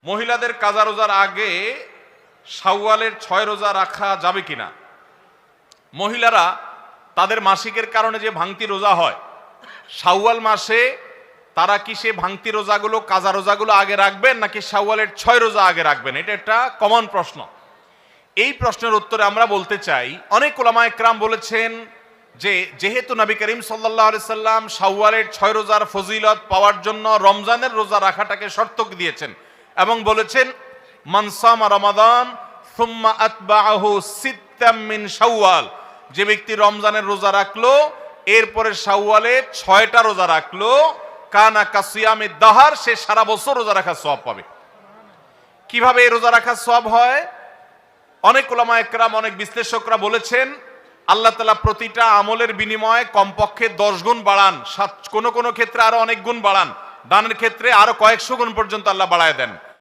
মহিলাদের কাজা রোজার আগে শাওয়ালের 6 রোজা রাখা যাবে কিনা? মহিলারা তাদের মাসিকের কারণে যে ভাঙতি রোজা হয়, শাওয়াল মাসে তারা কি সে ভাঙতি রোজাগুলো, কাজা রোজাগুলো আগে রাখবেন নাকি শাওয়ালের 6 রোজা আগে রাখবেন? এটা একটা কমন প্রশ্ন। এই প্রশ্নের উত্তরে আমরা বলতে চাই, অনেক উলামা একরাম বলেছেন যে যেহেতু নবী করিম সাল্লাল্লাহু আলাইহি সাল্লাম শাওয়ালের 6 রোজার ফজিলত পাওয়ার জন্য রমজানের রোজা রাখাটাকে শর্ত দিয়েছেন এবং বলেছেন মান সামা রমাদান সুম্মা আতবাআহু সিত্তাম মিন শাওয়াল, যে ব্যক্তি রমজানের রোজা রাখলো এরপরে শাওয়ালে 6টা রোজা রাখলো, কানা কাসিয়ামিদ দাহার, সে সারা বছর রোজা রাখার সওয়াব পাবে। কিভাবে এই রোজা রাখার সওয়াব হয়? অনেক উলামা একরাম, অনেক বিশ্লেষকরা বলেছেন আল্লাহ তাআলা প্রতিটা আমলের বিনিময়ে কমপক্ষে 10 গুণ বাড়ান, কোন কোন ক্ষেত্রে আরো অনেক গুণ বাড়ান, দানের ক্ষেত্রে আরো কয়েকশো গুণ পর্যন্ত আল্লাহ বাড়ায় দেন।